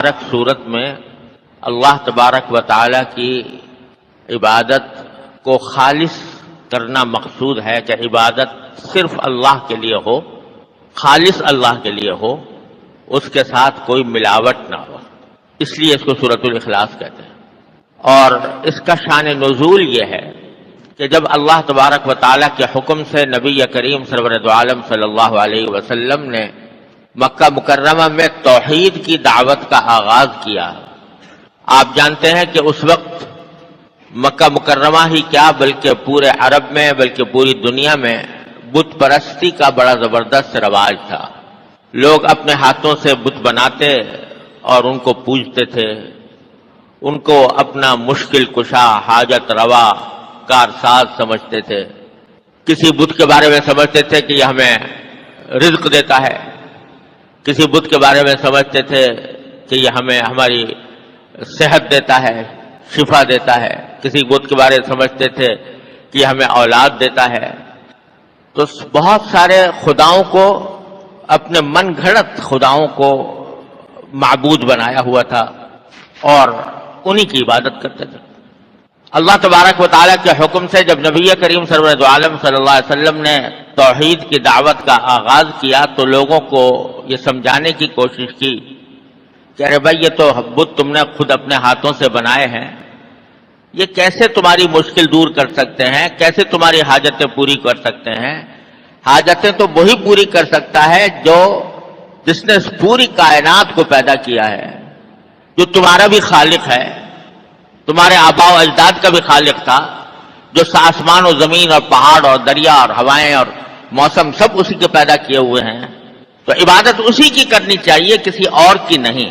مبارک صورت میں اللہ تبارک و تعالی کی عبادت کو خالص کرنا مقصود ہے کہ عبادت صرف اللہ کے لیے ہو، خالص اللہ کے لیے ہو، اس کے ساتھ کوئی ملاوٹ نہ ہو، اس لیے اس کو سورۃ الاخلاص کہتے ہیں۔ اور اس کا شان نزول یہ ہے کہ جب اللہ تبارک و تعالی کے حکم سے نبی کریم سرور دو عالم صلی اللہ علیہ وسلم نے مکہ مکرمہ میں توحید کی دعوت کا آغاز کیا، آپ جانتے ہیں کہ اس وقت مکہ مکرمہ ہی کیا بلکہ پورے عرب میں بلکہ پوری دنیا میں بت پرستی کا بڑا زبردست رواج تھا۔ لوگ اپنے ہاتھوں سے بت بناتے اور ان کو پوجتے تھے، ان کو اپنا مشکل کشا، حاجت روا، کارساز سمجھتے تھے۔ کسی بت کے بارے میں سمجھتے تھے کہ یہ ہمیں رزق دیتا ہے، کسی بت کے بارے میں سمجھتے تھے کہ یہ ہمیں ہماری صحت دیتا ہے، شفا دیتا ہے، کسی بت کے بارے میں سمجھتے تھے کہ یہ ہمیں اولاد دیتا ہے۔ تو بہت سارے خداؤں کو، اپنے من گھڑت خداؤں کو معبود بنایا ہوا تھا اور انہی کی عبادت کرتے تھے۔ اللہ تبارک و تعالیٰ کے حکم سے جب نبی کریم سرور دو عالم صلی اللہ علیہ وسلم نے توحید کی دعوت کا آغاز کیا تو لوگوں کو یہ سمجھانے کی کوشش کی کہ ارے بھائی، یہ تو بت تم نے خود اپنے ہاتھوں سے بنائے ہیں، یہ کیسے تمہاری مشکل دور کر سکتے ہیں، کیسے تمہاری حاجتیں پوری کر سکتے ہیں؟ حاجتیں تو وہی پوری کر سکتا ہے جس نے اس پوری کائنات کو پیدا کیا ہے، جو تمہارا بھی خالق ہے، تمہارے آباء و اجداد کا بھی خالق تھا، جو آسمان و زمین اور پہاڑ اور دریا اور ہوائیں اور موسم سب اسی کے پیدا کیے ہوئے ہیں۔ تو عبادت اسی کی کرنی چاہیے، کسی اور کی نہیں۔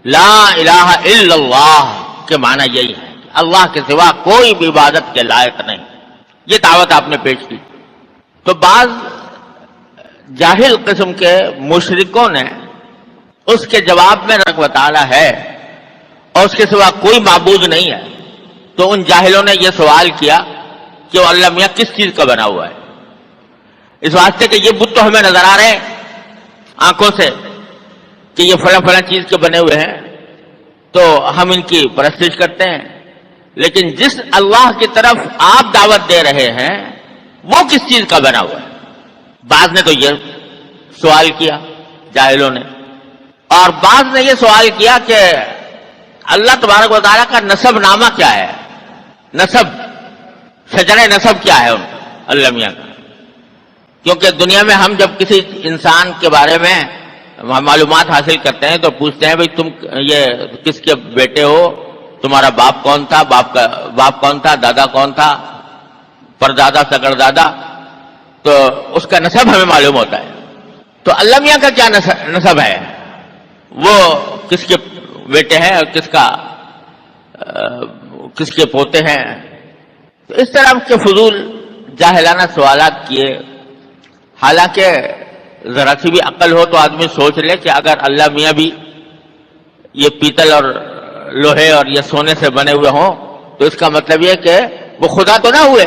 لا الہ الا اللہ کے معنی یہی ہے، اللہ کے سوا کوئی بھی عبادت کے لائق نہیں۔ یہ دعوت آپ نے پیش کی تو بعض جاہل قسم کے مشرکوں نے اس کے جواب میں رب تعالی ہے اور اس کے سوا کوئی معبود نہیں ہے، تو ان جاہلوں نے یہ سوال کیا کہ وہ اللہ میاں کس چیز کا بنا ہوا ہے؟ اس واسطے کہ یہ بت تو ہمیں نظر آ رہے ہیں آنکھوں سے کہ یہ فلاں چیز کے بنے ہوئے ہیں، تو ہم ان کی پرستش کرتے ہیں، لیکن جس اللہ کی طرف آپ دعوت دے رہے ہیں وہ کس چیز کا بنا ہوا ہے؟ بعض نے تو یہ سوال کیا جاہلوں نے، اور بعض نے یہ سوال کیا کہ اللہ تبارک و تعالیٰ کا نسب نامہ کیا ہے، نسب شجرہ نسب کیا ہے ان کا، اللہ میاں کا؟ کیونکہ دنیا میں ہم جب کسی انسان کے بارے میں معلومات حاصل کرتے ہیں تو پوچھتے ہیں بھئی تم یہ کس کے بیٹے ہو، تمہارا باپ کون تھا، باپ کون تھا، دادا کون تھا، پردادا سگردادا، تو اس کا نسب ہمیں معلوم ہوتا ہے۔ تو اللہ میاں کا کیا نسب ہے، وہ کس کے بیٹے ہیں اور کس کے پوتے ہیں؟ تو اس طرح کے فضول جاہلانہ سوالات کیے، حالانکہ ذرا سی بھی عقل ہو تو آدمی سوچ لے کہ اگر اللہ میاں بھی یہ پیتل اور لوہے اور یہ سونے سے بنے ہوئے ہوں تو اس کا مطلب یہ کہ وہ خدا تو نہ ہوئے۔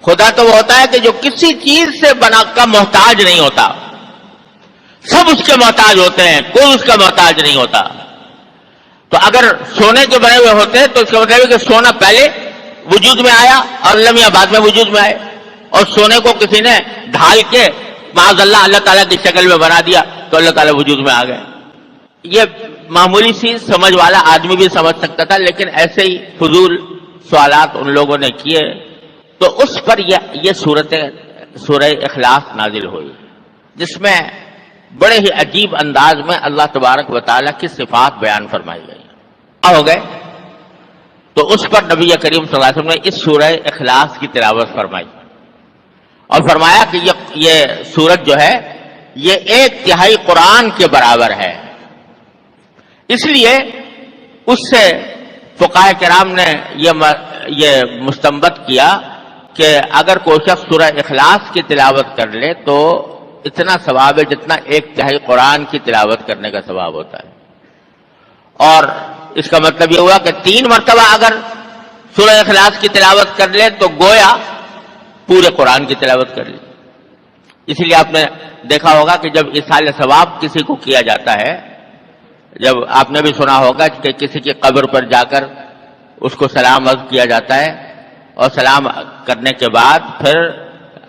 خدا تو وہ ہوتا ہے کہ جو کسی چیز سے بنا کا محتاج نہیں ہوتا، سب اس کے محتاج ہوتے ہیں، کوئی اس کا محتاج نہیں ہوتا۔ تو اگر سونے کے بنے ہوئے ہوتے تو اس کا مطلب ہے کہ سونا پہلے وجود میں آیا اور اللہ میاں بعد میں وجود میں آئے، اور سونے کو کسی نے ڈھال کے معاذ اللہ تعالیٰ کی شکل میں بنا دیا تو اللہ تعالیٰ وجود میں آ گئے۔ یہ معمولی سی سمجھ والا آدمی بھی سمجھ سکتا تھا، لیکن ایسے ہی فضول سوالات ان لوگوں نے کیے تو اس پر یہ سورہ اخلاص نازل ہوئی، جس میں بڑے ہی عجیب انداز میں اللہ تبارک و تعالیٰ کی صفات بیان فرمائی گئی ہو گئے۔ تو اس پر نبی کریم صلی اللہ علیہ وسلم نے اس سورہ اخلاص کی تلاوت فرمائی اور فرمایا کہ یہ سورت جو ہے یہ 1/3 قرآن کے برابر ہے۔ اس لیے اس سے فقہاء کرام نے یہ مستنبط کیا کہ اگر کوئی شخص سورہ اخلاص کی تلاوت کر لے تو اتنا ثواب ہے جتنا 1/3 قرآن کی تلاوت کرنے کا ثواب ہوتا ہے۔ اور اس کا مطلب یہ ہوا کہ 3 مرتبہ اگر سورہ اخلاص کی تلاوت کر لے تو گویا پورے قرآن کی تلاوت کر لی۔ اس لیے آپ نے دیکھا ہوگا کہ جب ایصال ثواب کسی کو کیا جاتا ہے جب آپ نے بھی سنا ہوگا کہ کسی کی قبر پر جا کر اس کو سلام عرض کیا جاتا ہے، اور سلام کرنے کے بعد پھر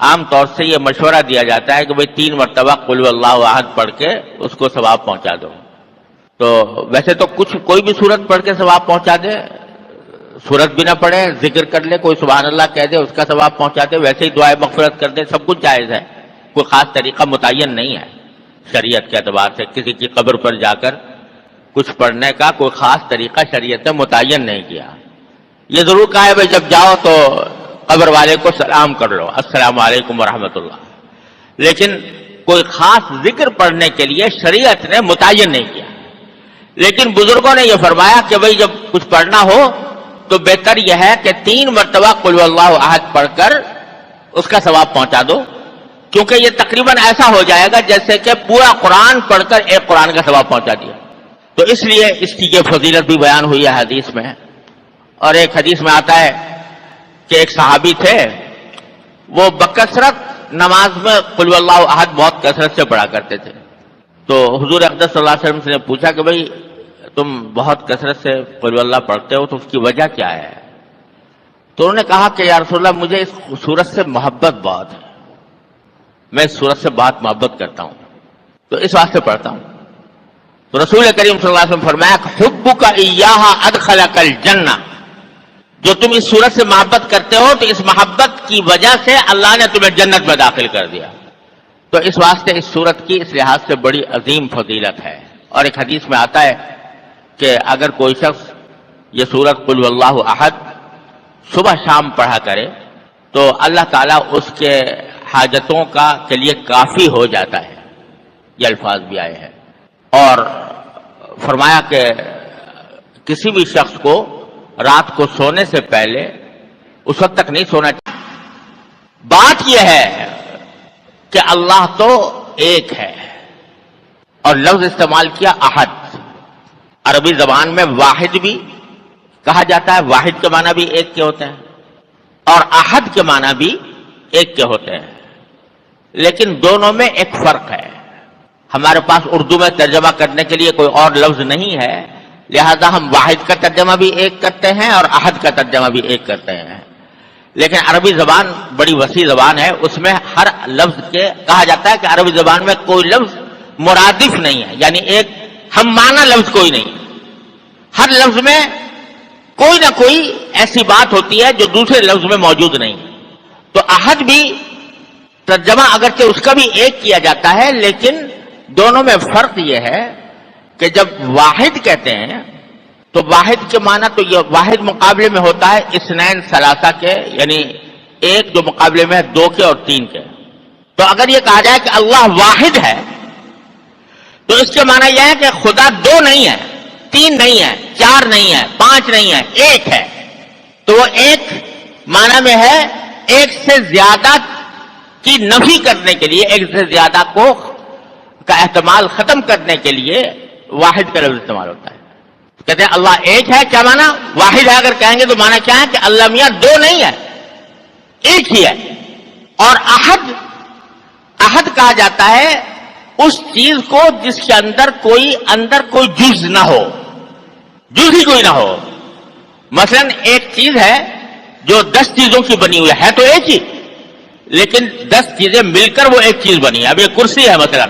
عام طور سے یہ مشورہ دیا جاتا ہے کہ بھئی 3 مرتبہ قل اللہ احد پڑھ کے اس کو ثواب پہنچا دو۔ تو ویسے تو کوئی بھی سورت پڑھ کے ثواب پہنچا دے، سورت بھی نہ پڑھے، ذکر کر لے، کوئی سبحان اللہ کہہ دے، اس کا ثواب پہنچا دے، ویسے ہی دعائے مغفرت کر دے، سب کچھ جائز ہے، کوئی خاص طریقہ متعین نہیں ہے شریعت کے اعتبار سے۔ کسی کی قبر پر جا کر کچھ پڑھنے کا کوئی خاص طریقہ شریعت نے متعین نہیں کیا۔ یہ ضرور کہا ہے بھائی جب جاؤ تو قبر والے کو سلام کر لو، السلام علیکم ورحمۃ اللہ، لیکن کوئی خاص ذکر پڑھنے کے لیے شریعت نے متعین نہیں کیا۔ لیکن بزرگوں نے یہ فرمایا کہ بھئی جب کچھ پڑھنا ہو تو بہتر یہ ہے کہ 3 مرتبہ قل اللہ احد پڑھ کر اس کا ثواب پہنچا دو، کیونکہ یہ تقریباً ایسا ہو جائے گا جیسے کہ پورا قرآن پڑھ کر ایک قرآن کا ثواب پہنچا دیا۔ تو اس لیے اس کی یہ فضیلت بھی بیان ہوئی ہے حدیث میں۔ اور ایک حدیث میں آتا ہے کہ ایک صحابی تھے، وہ بکثرت نماز میں قل اللہ احد بہت کثرت سے پڑھا کرتے تھے۔ تو حضور اقدس صلی اللہ علیہ وسلم سے نے پوچھا کہ بھئی تم بہت کثرت سے قل اللہ پڑھتے ہو تو اس کی وجہ کیا ہے؟ تو انہوں نے کہا کہ یا رسول اللہ مجھے اس سورت سے محبت بہت ہے، میں اس سورت سے بہت محبت کرتا ہوں تو اس واسطے پڑھتا ہوں۔ تو رسول کریم صلی اللہ علیہ وسلم فرمایا حبک ایہا ادخلک الجنہ، جو تم اس سورت سے محبت کرتے ہو تو اس محبت کی وجہ سے اللہ نے تمہیں جنت میں داخل کر دیا۔ تو اس واسطے اس سورت کی اس لحاظ سے بڑی عظیم فضیلت ہے۔ اور ایک حدیث میں آتا ہے کہ اگر کوئی شخص یہ سورت قل اللہ احد صبح شام پڑھا کرے تو اللہ تعالیٰ اس کے حاجتوں کے لیے کافی ہو جاتا ہے، یہ الفاظ بھی آئے ہیں۔ اور فرمایا کہ کسی بھی شخص کو رات کو سونے سے پہلے اس وقت تک نہیں سونا چاہیے۔ بات یہ ہے کہ اللہ تو ایک ہے، اور لفظ استعمال کیا احد۔ عربی زبان میں واحد بھی کہا جاتا ہے، واحد کے معنی بھی ایک کے ہوتے ہیں، اور احد کے معنی بھی ایک کے ہوتے ہیں، لیکن دونوں میں ایک فرق ہے۔ ہمارے پاس اردو میں ترجمہ کرنے کے لیے کوئی اور لفظ نہیں ہے، لہذا ہم واحد کا ترجمہ بھی ایک کرتے ہیں اور احد کا ترجمہ بھی ایک کرتے ہیں۔ لیکن عربی زبان بڑی وسیع زبان ہے، اس میں ہر لفظ کے کہا جاتا ہے کہ عربی زبان میں کوئی لفظ مرادف نہیں ہے، یعنی ایک ہم معنی لفظ کوئی نہیں، ہر لفظ میں کوئی نہ کوئی ایسی بات ہوتی ہے جو دوسرے لفظ میں موجود نہیں۔ تو احد بھی ترجمہ اگرچہ اس کا بھی ایک کیا جاتا ہے، لیکن دونوں میں فرق یہ ہے کہ جب واحد کہتے ہیں تو واحد کے معنی تو یہ واحد مقابلے میں ہوتا ہے اثنین ثلاثہ کے، یعنی ایک جو مقابلے میں ہے 2 کے اور 3 کے۔ تو اگر یہ کہا جائے کہ اللہ واحد ہے تو اس کے معنی یہ ہے کہ خدا 2 نہیں ہے، 3 نہیں ہے، 4 نہیں ہے، 5 نہیں ہے، ایک ہے۔ تو وہ ایک معنی میں ہے ایک سے زیادہ کی نفی کرنے کے لیے، ایک سے زیادہ کا احتمال ختم کرنے کے لیے واحد کا لفظ استعمال ہوتا ہے۔ کہتے ہیں اللہ ایک ہے، کیا معنی؟ واحد ہے اگر کہیں گے تو معنی کیا ہے کہ اللہ میاں 2 نہیں ہے، ایک ہی ہے۔ اور احد کہا جاتا ہے اس چیز کو جس کے اندر کوئی جز نہ ہو، جز ہی کوئی نہ ہو۔ مثلا ایک چیز ہے جو 10 چیزوں کی بنی ہوئی ہے تو ایک ہی، لیکن 10 چیزیں مل کر وہ ایک چیز بنی ہے۔ اب یہ کرسی ہے، مثلا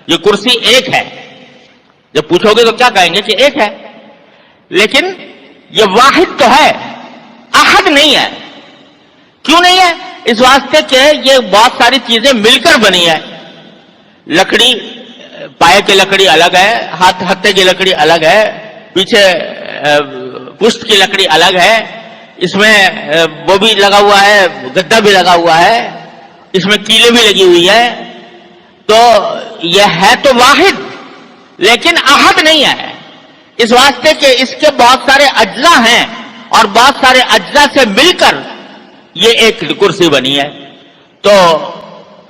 یہ کرسی ایک ہے، جب پوچھو گے تو کیا کہیں گے کہ ایک ہے، لیکن یہ واحد تو ہے، احد نہیں ہے۔ کیوں نہیں ہے؟ اس واسطے کہ یہ بہت ساری چیزیں مل کر بنی ہے۔ لکڑی، پائے کی لکڑی الگ ہے، ہتھے کی لکڑی الگ ہے، پیچھے پشت کی لکڑی الگ ہے، اس میں وہ بھی لگا ہوا ہے، گدا بھی لگا ہوا ہے، اس میں کیلیں بھی لگی ہوئی ہے۔ تو یہ ہے تو واحد لیکن احد نہیں ہے، اس واسطے کہ اس کے بہت سارے اجزاء ہیں اور بہت سارے اجزاء سے مل کر یہ ایک کرسی بنی ہے۔ تو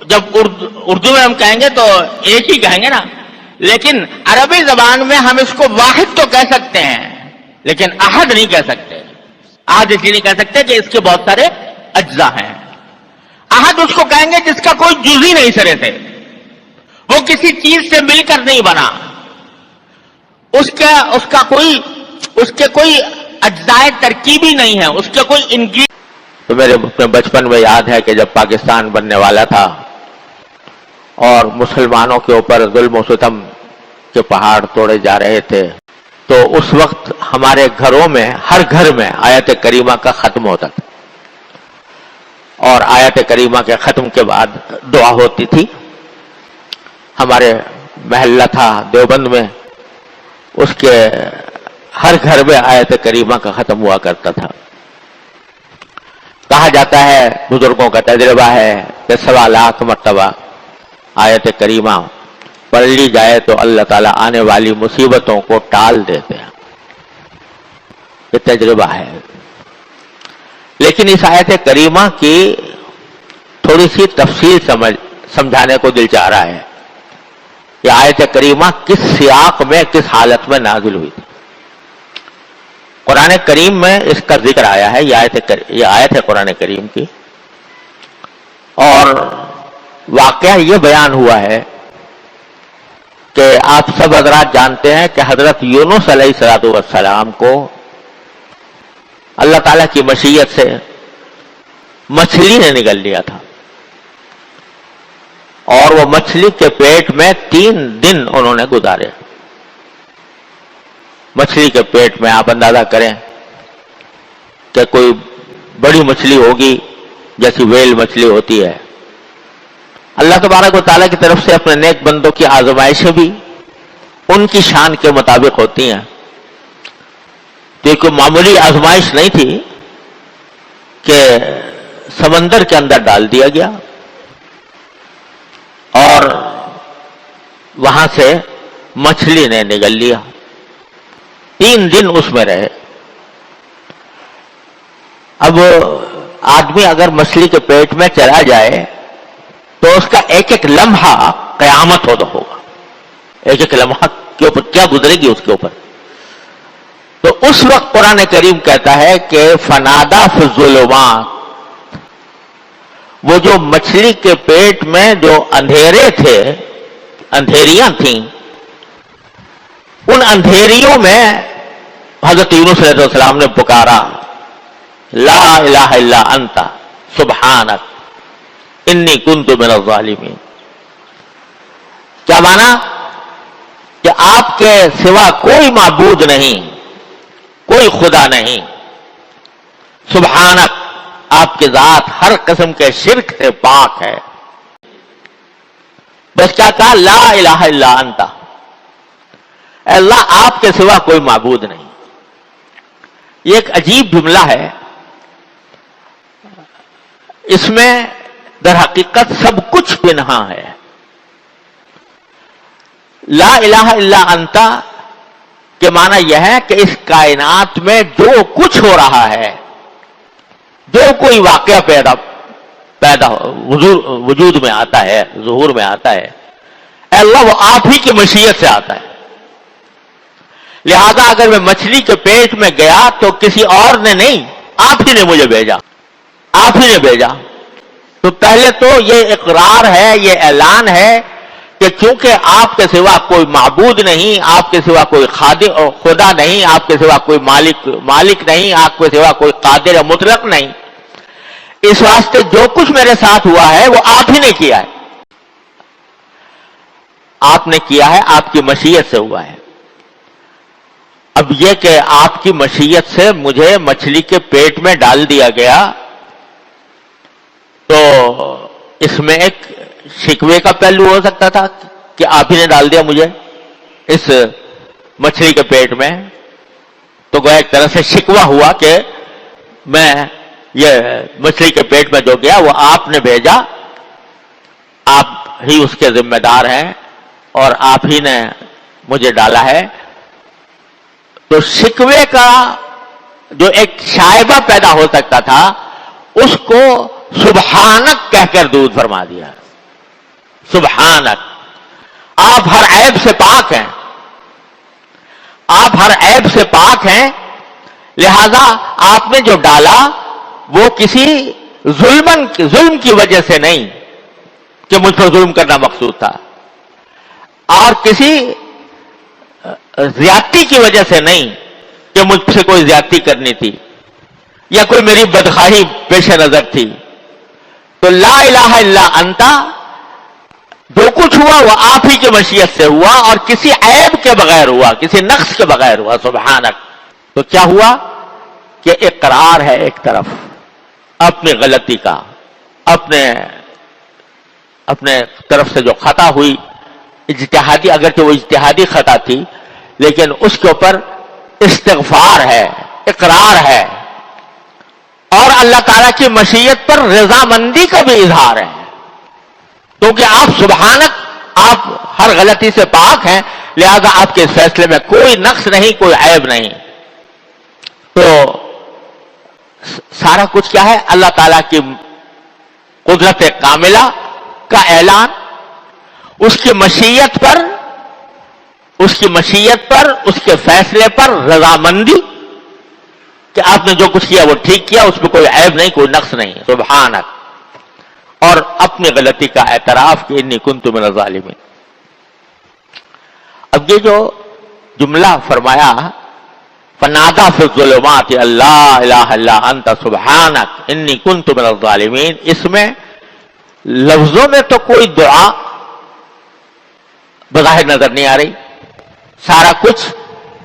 جب اردو میں ہم کہیں گے تو ایک ہی کہیں گے نا، لیکن عربی زبان میں ہم اس کو واحد تو کہہ سکتے ہیں لیکن احد نہیں کہہ سکتے۔ احد اس لیے نہیں کہہ سکتے کہ اس کے بہت سارے اجزاء ہیں۔ احد اس کو کہیں گے جس کا کوئی جز ہی نہیں سرے سے، وہ کسی چیز سے مل کر نہیں بنا، اس کے کوئی اجزائے ترکیبی نہیں ہے، اس کے کوئی انگریڈینٹ. تو میرے بچپن میں یاد ہے کہ جب پاکستان بننے والا تھا اور مسلمانوں کے اوپر ظلم و ستم کے پہاڑ توڑے جا رہے تھے، تو اس وقت ہمارے گھروں میں، ہر گھر میں آیت کریمہ کا ختم ہوتا تھا، اور آیت کریمہ کے ختم کے بعد دعا ہوتی تھی. ہمارے محلہ تھا دیوبند میں، اس کے ہر گھر میں آیت کریمہ کا ختم ہوا کرتا تھا. کہا جاتا ہے، بزرگوں کا تجربہ ہے کہ 1.25 لاکھ مرتبہ آیت کریمہ پڑھ لی جائے تو اللہ تعالیٰ آنے والی مصیبتوں کو ٹال دیتے ہیں. یہ تجربہ ہے. لیکن اس آیت کریمہ کی تھوڑی سی تفصیل سمجھانے کو دل چاہ رہا ہے. یہ آیت کریمہ کس سیاق میں، کس حالت میں نازل ہوئی تھی. قرآن کریم میں اس کا ذکر آیا ہے. یہ آیت ہے قرآن کریم کی، اور واقعہ یہ بیان ہوا ہے کہ آپ سب حضرات جانتے ہیں کہ حضرت یونس علیہ السلام کو اللہ تعالیٰ کی مشیت سے مچھلی نے نگل لیا تھا، اور وہ مچھلی کے پیٹ میں 3 دن انہوں نے گزارے. مچھلی کے پیٹ میں آپ اندازہ کریں کہ کوئی بڑی مچھلی ہوگی جیسی ویل مچھلی ہوتی ہے. اللہ تبارک و تعالیٰ کی طرف سے اپنے نیک بندوں کی آزمائشیں بھی ان کی شان کے مطابق ہوتی ہیں. تو یہ کوئی معمولی آزمائش نہیں تھی کہ سمندر کے اندر ڈال دیا گیا اور وہاں سے مچھلی نے نگل لیا. 3 دن اس میں رہے. اب آدمی اگر مچھلی کے پیٹ میں چلا جائے تو اس کا ایک ایک لمحہ قیامت ہوگا. ایک ایک لمحہ کے اوپر کیا گزرے گی اس کے اوپر. تو اس وقت قرآن کریم کہتا ہے کہ فنادا فی الظلمات، وہ جو مچھلی کے پیٹ میں جو اندھیرے تھے، اندھیریاں تھیں، ان اندھیریوں میں حضرت یونس علیہ السلام نے پکارا، لا الہ الا انت سبحانک انی کنت من الظالمین. کیا مانا؟ کہ آپ کے سوا کوئی معبود نہیں، کوئی خدا نہیں. سبحانک، آپ کی ذات ہر قسم کے شرک سے پاک ہے. بس کیا کہا؟ لا الہ الا انت، اے اللہ آپ کے سوا کوئی معبود نہیں. یہ ایک عجیب جملہ ہے. اس میں در حقیقت سب کچھ پنہا ہے. لا الہ الا انت کے معنی یہ ہے کہ اس کائنات میں جو کچھ ہو رہا ہے، جو کوئی واقعہ پیدا وجود میں آتا ہے، ظہور میں آتا ہے، اے اللہ وہ آپ ہی کی مشیت سے آتا ہے. لہذا اگر میں مچھلی کے پیٹ میں گیا تو کسی اور نے نہیں، آپ ہی نے مجھے بھیجا، آپ ہی نے بھیجا. تو پہلے تو یہ اقرار ہے، یہ اعلان ہے کہ چونکہ آپ کے سوا کوئی معبود نہیں، آپ کے سوا کوئی خدا نہیں، آپ کے سوا کوئی مالک نہیں، آپ کے سوا کوئی قادر مطلق نہیں، اس واسطے جو کچھ میرے ساتھ ہوا ہے وہ آپ ہی نے کیا ہے. آپ نے کیا ہے، آپ کی مشیت سے ہوا ہے. اب یہ کہ آپ کی مشیت سے مجھے مچھلی کے پیٹ میں ڈال دیا گیا، تو اس میں ایک شکوے کا پہلو ہو سکتا تھا کہ آپ ہی نے ڈال دیا مجھے اس مچھلی کے پیٹ میں. تو گویا ایک طرح سے شکوہ ہوا کہ میں یہ مچھلی کے پیٹ میں جو گیا وہ آپ نے بھیجا، آپ ہی اس کے ذمہ دار ہیں اور آپ ہی نے مجھے ڈالا ہے. تو شکوے کا جو ایک شائبہ پیدا ہو سکتا تھا اس کو سبحانک کہہ کر دور فرما دیا. سبحانک، آپ ہر عیب سے پاک ہیں، آپ ہر عیب سے پاک ہیں. لہذا آپ نے جو ڈالا وہ کسی ظلم کی وجہ سے نہیں کہ مجھ پر ظلم کرنا مقصود تھا، اور کسی زیادتی کی وجہ سے نہیں کہ مجھ سے کوئی زیادتی کرنی تھی یا کوئی میری بدخواہی پیش نظر تھی. تو لا الہ الا انت، جو کچھ ہوا وہ آپ ہی کی مشیت سے ہوا اور کسی عیب کے بغیر ہوا، کسی نقص کے بغیر ہوا. سبحانک. تو کیا ہوا کہ اقرار ہے ایک طرف اپنی غلطی کا، اپنے طرف سے جو خطا ہوئی اجتہادی، اگرچہ وہ اجتہادی خطا تھی لیکن اس کے اوپر استغفار ہے، اقرار ہے، اور اللہ تعالیٰ کی مشیت پر رضامندی کا بھی اظہار ہے، کیونکہ آپ سبحانک، آپ ہر غلطی سے پاک ہیں، لہذا آپ کے فیصلے میں کوئی نقص نہیں، کوئی عیب نہیں. تو سارا کچھ کیا ہے؟ اللہ تعالیٰ کی قدرت کاملہ کا اعلان، اس کی مشیت پر، اس کے فیصلے پر رضامندی کہ آپ نے جو کچھ کیا وہ ٹھیک کیا، اس میں کوئی عیب نہیں، کوئی نقص نہیں. سبحانک. اور اپنی غلطی کا اعتراف کہ انی کنت من الظالمین. اب یہ جو جملہ فرمایا فنادى في الظلمات لا الہ الا انت سبحانک انی کنت من الظالمین، اس میں لفظوں میں تو کوئی دعا بظاہر نظر نہیں آ رہی. سارا کچھ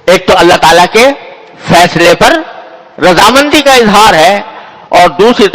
ایک تو اللہ تعالیٰ کے فیصلے پر رضامندی کا اظہار ہے، اور دوسری